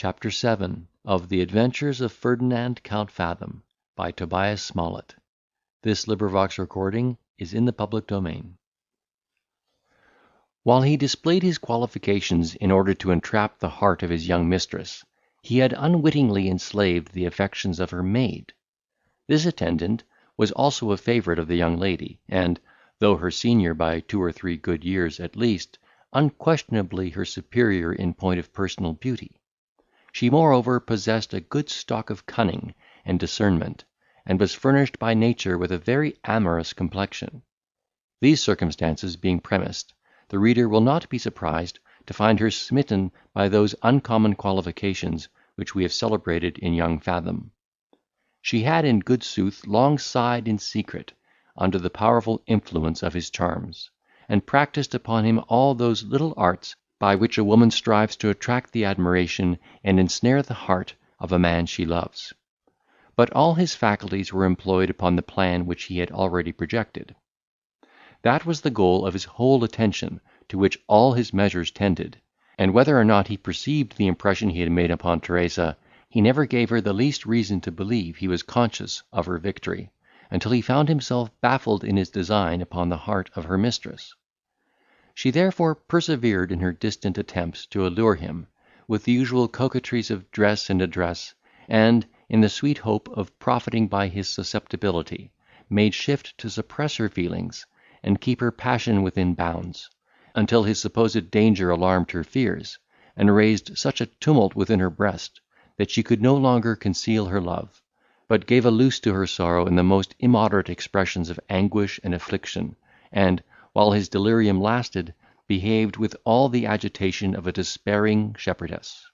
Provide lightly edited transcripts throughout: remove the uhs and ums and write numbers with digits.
Chapter 7 of the Adventures of Ferdinand Count Fathom by Tobias Smollett. This recording is in the public domain. While he displayed his qualifications in order to entrap the heart of his young mistress, he had unwittingly enslaved the affections of her maid. This attendant was also a favourite of the young lady, and, though her senior by 2 or 3 good years at least, unquestionably her superior in point of personal beauty. She moreover possessed a good stock of cunning and discernment, and was furnished by nature with a very amorous complexion. These circumstances being premised, the reader will not be surprised to find her smitten by those uncommon qualifications which we have celebrated in young Fathom. She had in good sooth long sighed in secret under the powerful influence of his charms, and practised upon him all those little arts by which a woman strives to attract the admiration and ensnare the heart of a man she loves. But all his faculties were employed upon the plan which he had already projected. That was the goal of his whole attention, to which all his measures tended, and whether or not he perceived the impression he had made upon Teresa, he never gave her the least reason to believe he was conscious of her victory, until he found himself baffled in his design upon the heart of her mistress. She therefore persevered in her distant attempts to allure him, with the usual coquetries of dress and address, and, in the sweet hope of profiting by his susceptibility, made shift to suppress her feelings, and keep her passion within bounds, until his supposed danger alarmed her fears, and raised such a tumult within her breast, that she could no longer conceal her love, but gave a loose to her sorrow in the most immoderate expressions of anguish and affliction, and, while his delirium lasted, behaved with all the agitation of a despairing shepherdess.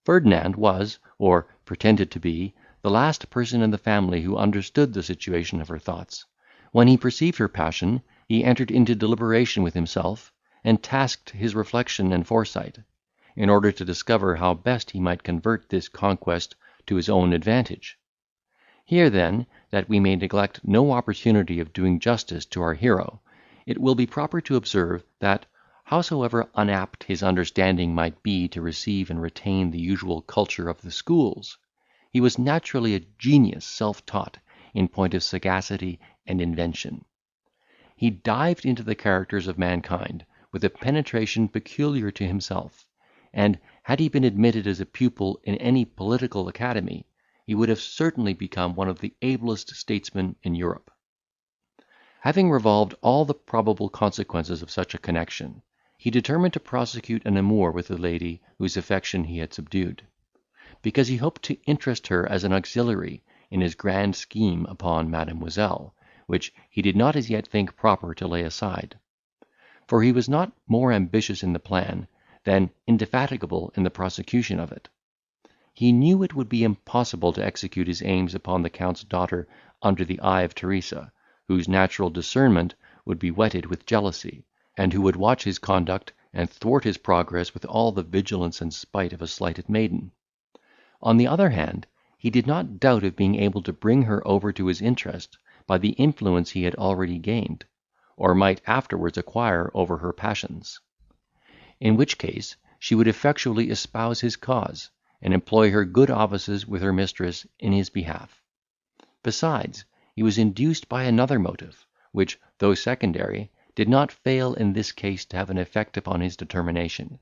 Ferdinand was, or pretended to be, the last person in the family who understood the situation of her thoughts. When he perceived her passion, he entered into deliberation with himself, and tasked his reflection and foresight, in order to discover how best he might convert this conquest to his own advantage. Here then, that we may neglect no opportunity of doing justice to our hero, it will be proper to observe, that, howsoever unapt his understanding might be to receive and retain the usual culture of the schools, he was naturally a genius self-taught in point of sagacity and invention. He dived into the characters of mankind with a penetration peculiar to himself, and, had he been admitted as a pupil in any political academy, he would have certainly become one of the ablest statesmen in Europe. Having revolved all the probable consequences of such a connection, he determined to prosecute an amour with the lady whose affection he had subdued, because he hoped to interest her as an auxiliary in his grand scheme upon Mademoiselle, which he did not as yet think proper to lay aside; for he was not more ambitious in the plan than indefatigable in the prosecution of it. He knew it would be impossible to execute his aims upon the Count's daughter under the eye of Teresa, whose natural discernment would be whetted with jealousy, and who would watch his conduct and thwart his progress with all the vigilance and spite of a slighted maiden. On the other hand, he did not doubt of being able to bring her over to his interest by the influence he had already gained, or might afterwards acquire over her passions; in which case she would effectually espouse his cause, and employ her good offices with her mistress in his behalf. Besides, he was induced by another motive, which, though secondary, did not fail in this case to have an effect upon his determination.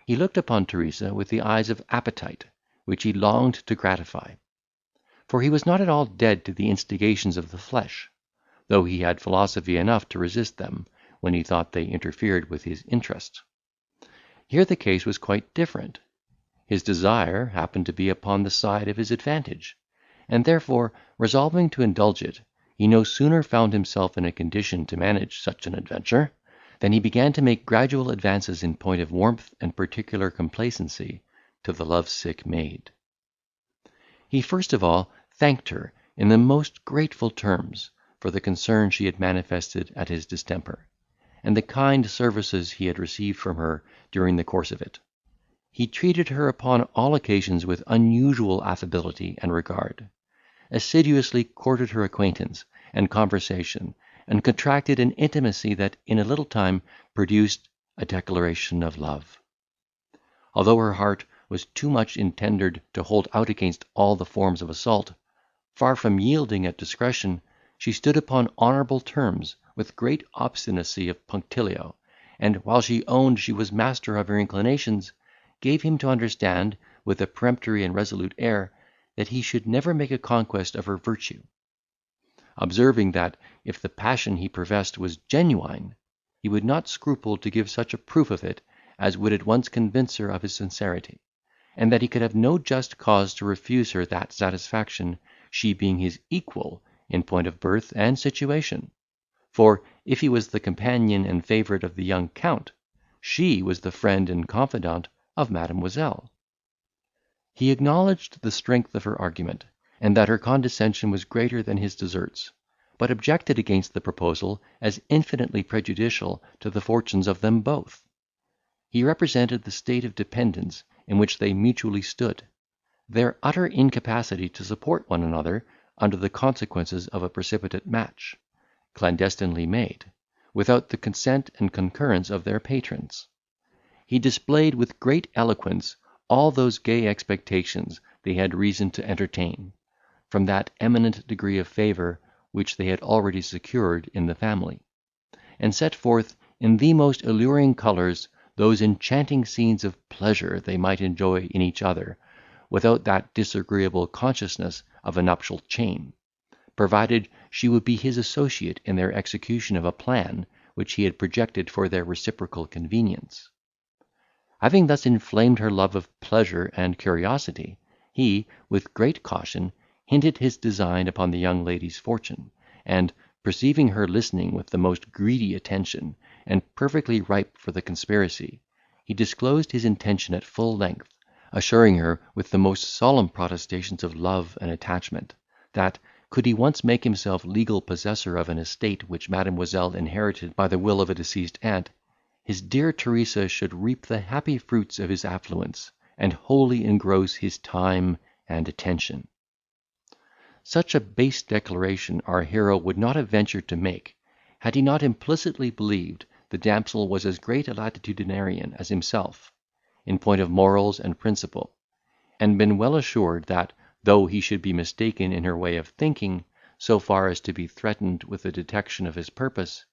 He looked upon Teresa with the eyes of appetite, which he longed to gratify; for he was not at all dead to the instigations of the flesh, though he had philosophy enough to resist them, when he thought they interfered with his interest. Here the case was quite different. His desire happened to be upon the side of his advantage, and therefore, resolving to indulge it, he no sooner found himself in a condition to manage such an adventure, than he began to make gradual advances in point of warmth and particular complacency to the love-sick maid. He first of all thanked her in the most grateful terms for the concern she had manifested at his distemper, and the kind services he had received from her during the course of it. He treated her upon all occasions with unusual affability and regard, assiduously courted her acquaintance and conversation, and contracted an intimacy that in a little time produced a declaration of love. Although her heart was too much intended to hold out against all the forms of assault, far from yielding at discretion, she stood upon honourable terms with great obstinacy of punctilio, and, while she owned she was master of her inclinations, gave him to understand, with a peremptory and resolute air, that he should never make a conquest of her virtue; observing that, if the passion he professed was genuine, he would not scruple to give such a proof of it as would at once convince her of his sincerity, and that he could have no just cause to refuse her that satisfaction, she being his equal in point of birth and situation; for, if he was the companion and favourite of the young Count, she was the friend and confidant of Mademoiselle. He acknowledged the strength of her argument, and that her condescension was greater than his deserts, but objected against the proposal as infinitely prejudicial to the fortunes of them both. He represented the state of dependence in which they mutually stood, their utter incapacity to support one another under the consequences of a precipitate match, clandestinely made, without the consent and concurrence of their patrons. He displayed with great eloquence all those gay expectations they had reason to entertain, from that eminent degree of favour which they had already secured in the family, and set forth in the most alluring colours those enchanting scenes of pleasure they might enjoy in each other, without that disagreeable consciousness of a nuptial chain, provided she would be his associate in their execution of a plan which he had projected for their reciprocal convenience. Having thus inflamed her love of pleasure and curiosity, he, with great caution, hinted his design upon the young lady's fortune, and, perceiving her listening with the most greedy attention, and perfectly ripe for the conspiracy, he disclosed his intention at full length, assuring her, with the most solemn protestations of love and attachment, that, could he once make himself legal possessor of an estate which Mademoiselle inherited by the will of a deceased aunt, his dear Teresa should reap the happy fruits of his affluence, and wholly engross his time and attention. Such a base declaration our hero would not have ventured to make, had he not implicitly believed the damsel was as great a latitudinarian as himself, in point of morals and principle, and been well assured that, though he should be mistaken in her way of thinking, so far as to be threatened with the detection of his purpose,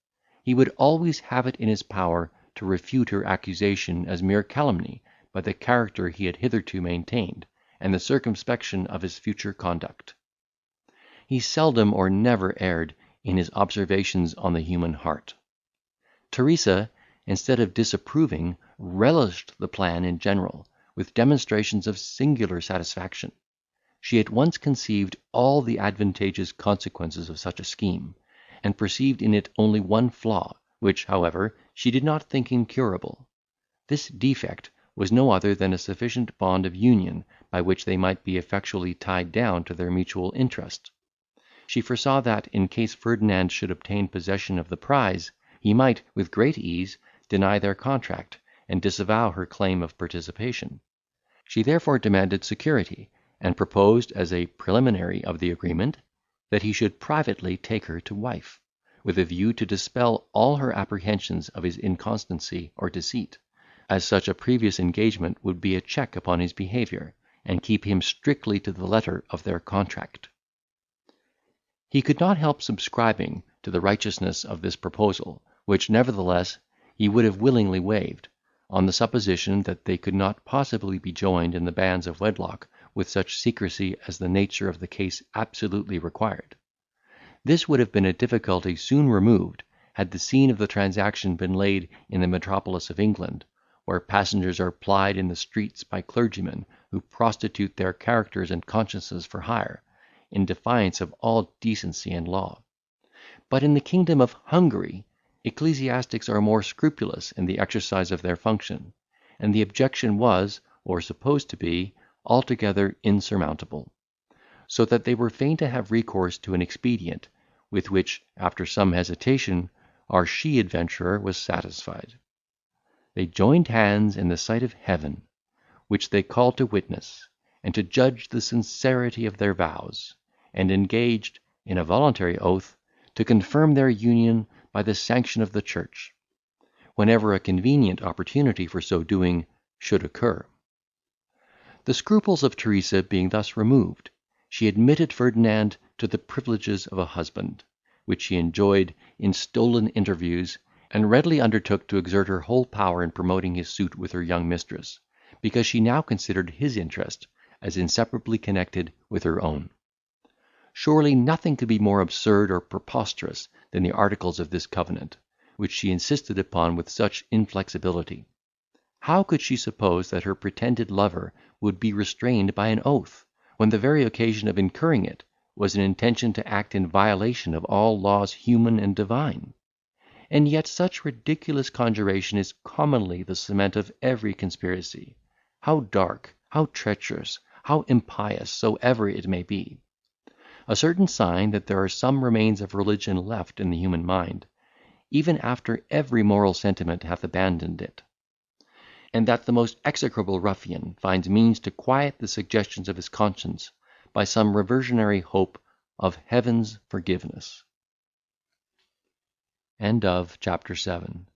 he would always have it in his power to refute her accusation as mere calumny by the character he had hitherto maintained, and the circumspection of his future conduct. He seldom or never erred in his observations on the human heart. Teresa, instead of disapproving, relished the plan in general, with demonstrations of singular satisfaction. She at once conceived all the advantageous consequences of such a scheme, and perceived in it only one flaw, which, however, she did not think incurable. This defect was no other than a sufficient bond of union by which they might be effectually tied down to their mutual interest. She foresaw that, in case Ferdinand should obtain possession of the prize, he might, with great ease, deny their contract, and disavow her claim of participation. She therefore demanded security, and proposed, as a preliminary of the agreement, that he should privately take her to wife, with a view to dispel all her apprehensions of his inconstancy or deceit, as such a previous engagement would be a check upon his behaviour, and keep him strictly to the letter of their contract. He could not help subscribing to the righteousness of this proposal, which, nevertheless, he would have willingly waived, on the supposition that they could not possibly be joined in the bands of wedlock with such secrecy as the nature of the case absolutely required. This would have been a difficulty soon removed, had the scene of the transaction been laid in the metropolis of England, where passengers are plied in the streets by clergymen who prostitute their characters and consciences for hire, in defiance of all decency and law. But in the kingdom of Hungary, ecclesiastics are more scrupulous in the exercise of their function, and the objection was, or supposed to be, altogether insurmountable; so that they were fain to have recourse to an expedient, with which, after some hesitation, our she-adventurer was satisfied. They joined hands in the sight of Heaven, which they called to witness, and to judge the sincerity of their vows, and engaged, in a voluntary oath, to confirm their union by the sanction of the Church, whenever a convenient opportunity for so doing should occur. The scruples of Teresa being thus removed, she admitted Ferdinand to the privileges of a husband, which she enjoyed in stolen interviews, and readily undertook to exert her whole power in promoting his suit with her young mistress, because she now considered his interest as inseparably connected with her own. Surely nothing could be more absurd or preposterous than the articles of this covenant, which she insisted upon with such inflexibility. How could she suppose that her pretended lover would be restrained by an oath, when the very occasion of incurring it was an intention to act in violation of all laws human and divine? And yet such ridiculous conjuration is commonly the cement of every conspiracy, how dark, how treacherous, how impious soever it may be. A certain sign that there are some remains of religion left in the human mind, even after every moral sentiment hath abandoned it, and that the most execrable ruffian finds means to quiet the suggestions of his conscience by some reversionary hope of heaven's forgiveness. Chapter 7.